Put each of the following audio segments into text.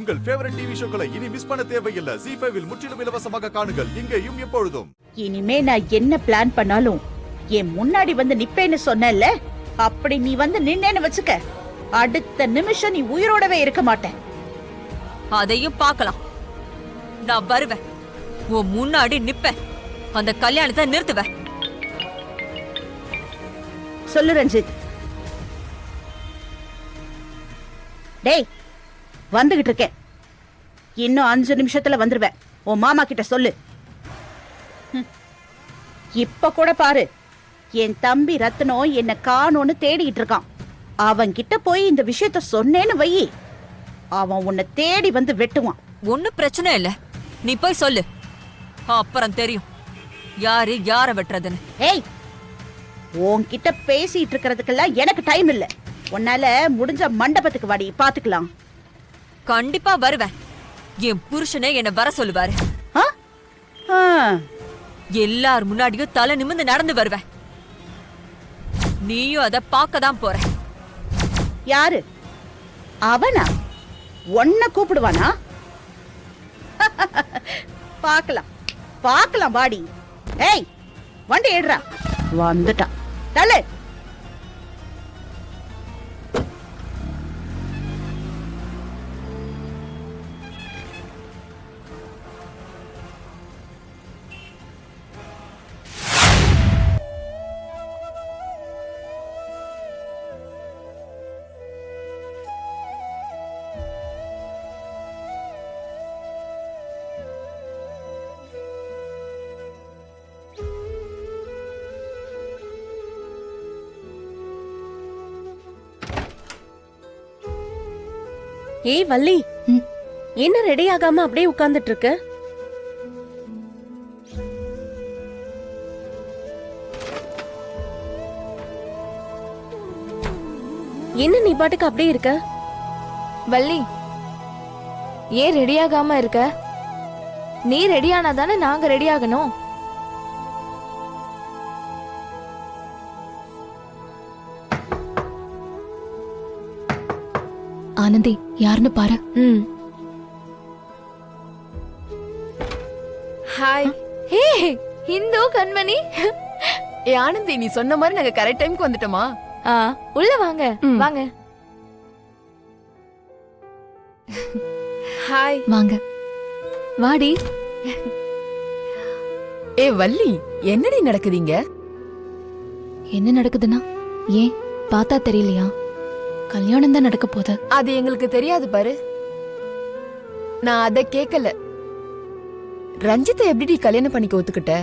உங்கள் favourite TV ஷோக்களை இனி miss பண்ண தேவையில்லை. ZEE5 இல் முற்றிலும் இலவசமாக காணுங்கள். இங்கேயும் எப்பொழுதும். இனிமே நான் என்ன பிளான் பண்ணாலும் என் முன்னாடி வந்து நிப்பேன்னு சொன்னேன்ல, அப்படி நீ வந்து நின்னேன்னு வச்சுக்க, அடுத்த நிமிஷம் நீ உயிரோடவே இருக்க மாட்டேன். அதையும் பார்க்கலாம். நான் வருவேன், உன் முன்னாடி நிப்பேன், அந்த கல்யாணத்தை நிறுத்துவேன். சொல்லு ரஞ்சித். டேய், வந்துகிட்டு இருக்கேன். இன்னும் 5 நிமிஷத்துல வந்துருவேன். உன் மாமா கிட்ட சொல்லு. இப்ப கூட பாரு, என் தம்பி ரத்னம் என்ன காணோன்னு தேடிட்டு இருக்கான். அவன் கிட்ட போய் இந்த விஷயத்த சொன்னேன்னு வை, அவன் உன்னை தேடி வந்து வெட்டுவான். ஒன்னும் பிரச்சனை இல்ல, நீ போய் சொல்லு, அப்புறம் தெரியும் யாரு யார வெட்டுறதுன்னு. ஏய், உன்கிட்ட பேசிட்டு இருக்கிறதுக்கெல்லாம் எனக்கு டைம் இல்ல. உன்னால முடிஞ்ச மண்டபத்துக்கு வாடி, பாத்துக்கலாம். கண்டிப்பா வருவேன். என் புருஷனே என்ன வர சொல்லுவாரு. எல்லார் முன்னாடியும் தலை நிமிர்ந்து நடந்து வருவேன். நீயும் அத பார்க்கதான் போற. யாரு அவனா? ஒன்ன கூப்பிடுவானா? பார்க்கலாம் பார்க்கலாம் வாடி. ஏய், வண்டி ஏடுறா. வந்துட்டான். தள்ளு. ஏய் வள்ளி, என்ன ரெடி ஆகாம அப்படியே உட்கார்ந்துட்டு இருக்க? என்ன நீ பாட்டுக்கு அப்படியே இருக்க? வள்ளி, ஏன் ரெடி ஆகாம இருக்க? நீ ரெடி ஆனாதானே நாங்க ரெடி ஆகணும். ஆனந்தி, யாருன்னு பாரு. ஹாய். ஹே இந்து கண்மணி. ஏ ஆனந்தி, நீ சொன்ன மாதிரி நாங்க கரெக்ட் டைம்க்கு வந்துட்டோமா? உள்ள வாங்க வாங்க. ஹாய். வாங்க வாடி. ஏ வள்ளி, என்னடி நடக்குதுங்க? என்ன நடக்குதுன்னா, ஏன் பார்த்தா தெரியலையா? கல்யாணம் தான் நடக்க போகுது. அது எங்களுக்கு தெரியாது பாரு. நான் அத கேக்கல. ரஞ்சித்தை எப்படி கல்யாணம் பண்ணிக்க ஒத்துக்கிட்ட?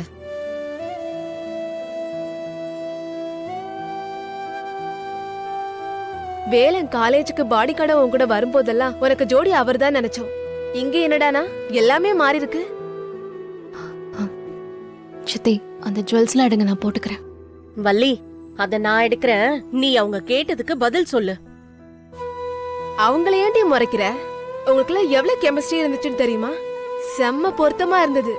வேலன் காலேஜுக்கு பாடி கார்டு உன் கூட வரும்போதெல்லாம் உனக்கு ஜோடி அவர் தான் நினைச்சோம். இங்க என்னடானா எல்லாமே மாறி இருக்கு. சித்தி, அந்த ஜுவல்ஸ்லாம் எடுங்க, நான் போட்டுக்கிறேன். வள்ளி, அத நான் எடுக்கிறேன், நீ அவங்க கேட்டதுக்கு பதில் சொல்லு. அவங்கள ஏன்டி முறைக்கிற? உங்களுக்குள்ள எவ்வளவு கெமிஸ்ட்ரி இருந்துச்சுன்னு தெரியுமா? செம்ம பொருத்தமா இருந்தது.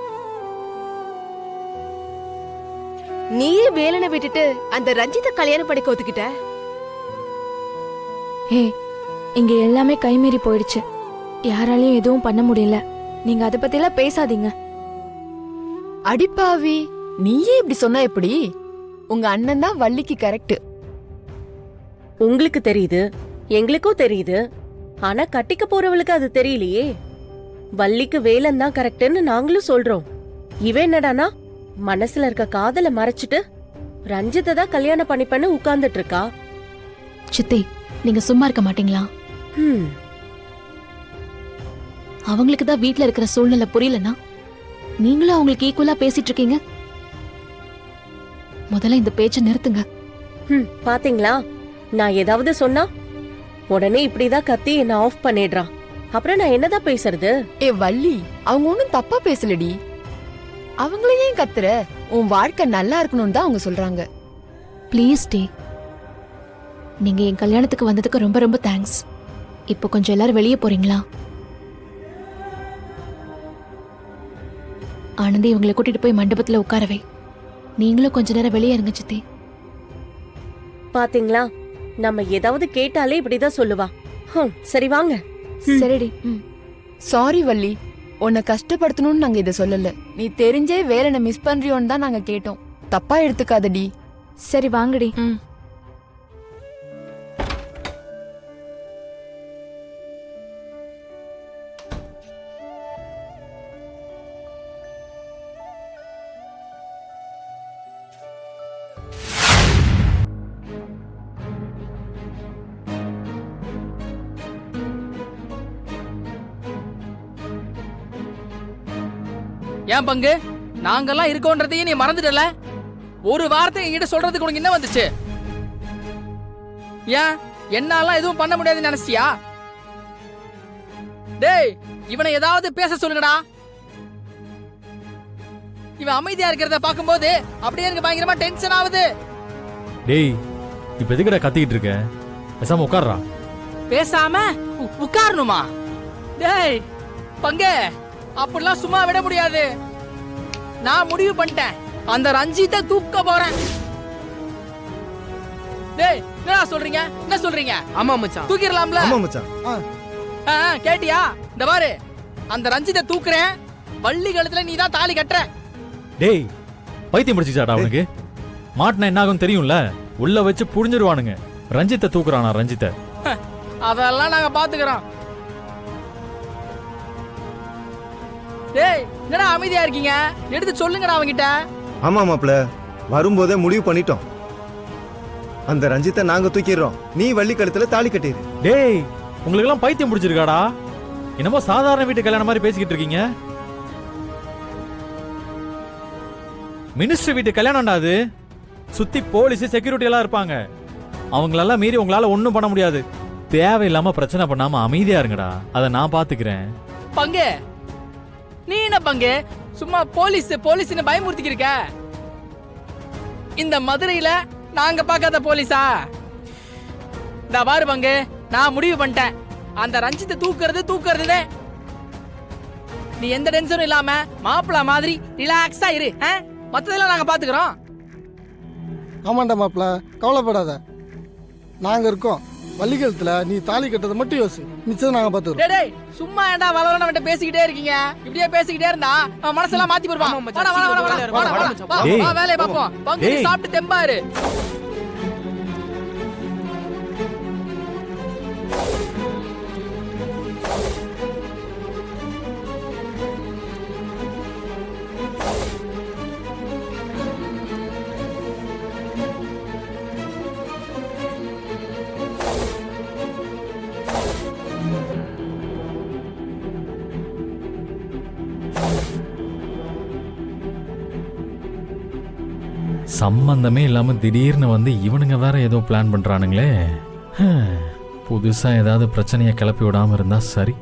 நீயே வேலனை விட்டுட்டு அந்த ரஞ்சித கல்யாணம் படிக்க ஒத்துக்கிட்ட. ஹே, இங்க எல்லாமே கைமீறி போயிடுச்சு. யாராலையும் எதுவும் பண்ண முடியல. நீங்க அத பத்தி எல்லாம் பேசாதீங்க. அடிப்பாவி, நீயே இப்படி சொன்னா எப்படி? உங்க அண்ணன் தான் வள்ளிக்கு கரெக்ட். உங்களுக்கு தெரியுது, எங்களுக்கும் தெரியுது. ஆனா கட்டிக்க போறவளுக்கு அது தெரியலையே. வள்ளிக்கு வேலன் தான் கரெக்ட்னு நாங்களும் சொல்றோம். இவன் என்னடானா மனசுல இருக்க காதல மறைச்சிட்டு ரஞ்சித்தை தான் கல்யாணம் பண்ணிப்பேன்னு உட்கார்ந்துட்டு இருக்கா. சித்தி, நீங்க சும்மா இருக்க மாட்டீங்களா? அவங்களுக்கு தான் வீட்ல இருக்கிற சூழ்நிலை புரியலன்னா நீங்களும் அவங்களுக்கு ஈக்குவலா பேசிட்டு இருக்கீங்க. முதல்ல இந்த பேச்சை நிறுத்துங்க. பாத்தீங்களா, நான் ஏதாவது சொன்னா உடனே இப்படிதான் கத்தி என்ன ஆஃப் பண்ணிடுறான். அப்புறம் நான் என்னதான் பேசுறது? ஏ வள்ளி, அவங்க ஒண்ணும் தப்பா பேசலடி. அவங்கள ஏன் கத்துற? உன் வாழ்க்கை நல்லா இருக்கணும்னு தான் அவங்க சொல்றாங்க. ப்ளீஸ் டே, நீங்க என் கல்யாணத்துக்கு வந்ததுக்கு ரொம்ப ரொம்ப தேங்க்ஸ். இப்போ கொஞ்சம் எல்லாரும் வெளியே போறீங்களா? ஆனந்தி, இவங்களை கூட்டிட்டு போய் மண்டபத்துல உட்காரவை. நீங்களும் கொஞ்ச நேரம் வெளியே இருங்க சித்தி. பாத்தீங்களா, நம்ம ஏதாவது கேட்டாலே இப்படிதான் சொல்லுவா. சரி வாங்க. சரிடி. சாரி வள்ளி, உன்னை கஷ்டப்படுத்தணும்னு நாங்க இதை சொல்லல. நீ தெரிஞ்சே வேலனை மிஸ் பண்றியோன்னு தான் நாங்க கேட்டோம். தப்பா எடுத்துக்காதடி. சரி வாங்கடி. ம். ஏன் பங்கு, நாங்கெல்லாம் இருக்கோன்றதையும் நீ மறந்துடல? ஒரு வார்த்தை என்கிட்ட சொல்றதுக்கு உனக்கு என்ன வந்துச்சு? ஏன் என்னாலாம் எதுவும் பண்ண முடியாதுன்னு நினைச்சியா? டேய், இவனை ஏதாவது பேச சொல்லுங்கடா. இவன் அமைதியா இருக்கிறத பாக்கும்போது அப்படியே எனக்கு பயங்கரமா டென்ஷன் ஆகுது. டேய், இப்ப எதுக்குடா கத்திக்கிட்டு இருக்க? பேசாம உட்கார்றா. பேசாம உட்காரணுமா? டேய் பங்கு, அப்படிலாம் சும்மா விட முடியாது. நான் முடிவு பண்ணிட்டேன், அந்த ரஞ்சித்தை தூக்க போறேன். டேய், என்ன சொல்றீங்க? என்ன சொல்றீங்க? ஆமா மச்சான், தூக்கிரலாம்ல? ஆமா மச்சான். கேட்டியா? இந்த பாரு, அந்த ரஞ்சித்தை தூக்குறேன், வள்ளி கழுத்துல நீ தான் தாலி கட்டுற. டேய், பைத்தியம் முடிச்சுச்சாடா அவனுக்கு? மாட்டினா என்ன ஆகும் தெரியும்ல? உள்ள வச்சு புடிஞ்சிருவானுங்க. ரஞ்சித்தை தூக்குறானா? ரஞ்சித்தை அதெல்லாம் நாங்க பாத்துக்கிறோம். டேய், என்னடா அமைதியா இருக்கீங்க? எடுத்து சொல்லுங்கடா அவங்கிட்ட. ஆமா மாப்ள, வரும்போதே முடிவு பண்ணிட்டோம். அந்த ரஞ்சித்தை நாங்க தூக்கிடுறோம், நீ வள்ளி கழுத்துல தாலி கட்டிடு. டேய், உங்களுக்கு எல்லாம் பைத்தியம் முடிச்சிருக்காடா? என்னமோ சாதாரண வீட்டு கல்யாணம் மாதிரி பேசிக்கிட்டு இருக்கீங்க. மினிஸ்டர் வீட்டு கல்யாணம்டா அது. சுத்தி போலீஸ் செக்யூரிட்டி எல்லாம் இருப்பாங்க. அவங்களெல்லாம் மீறி உங்களால ஒண்ணும் பண்ண முடியாது. தேவையில்லாம பிரச்சனை பண்ணாம அமைதியா இருங்கடா, அதை நான் பாத்துக்கிறேன். பங்கு, நீ என்ன பங்கு சும்மா போலீஸ்னு பயமுறுத்திக்க இருக்க? இந்த மதுரையில நாங்க பார்க்காத போலீஸா? இந்த பாரு பங்கு, நான் முடிவு பண்ணிட்டேன், அந்த ரஞ்சித்தை தூக்குறது. நீ எந்த டென்ஷனும் இல்லாம மாப்பிள மாதிரி ரிலாக்ஸா இரு. மத்ததெல்லாம் நாங்க பாத்துக்கிறோம். ஆமாண்டா மாப்பிள, கவலைப்படாத, நாங்க இருக்கோம். வள்ளிக்கழுத்துல நீ தாலி கட்டதை மட்டும் யோசி, மிச்சம் நாங்க பாத்துக்கிறோம். டேய், சும்மா ஏன்டா வளவளன்னு பேசிக்கிட்டே இருக்கீங்க? இப்படியே பேசிக்கிட்டே இருந்தா அவன் மனசெல்லாம் மாத்தி போடுவான். வா, வேலையை பாப்போம். பங்கு, நீ சாப்பிட்டு தெம்பாரு. சம்பந்தமே இல்லாம திடீர்னு வந்து இவனுங்க வேற ஏதோ பிளான் பண்றானுங்களே. புதுசா ஏதாவது பிரச்சனையை கிளப்பி விடாம இருந்தா சரி.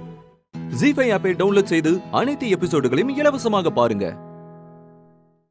ஜீ5 ஆப்பை டவுன்லோட் செய்து அனைத்து எபிசோடுகளையும் இலவசமாக பாருங்க.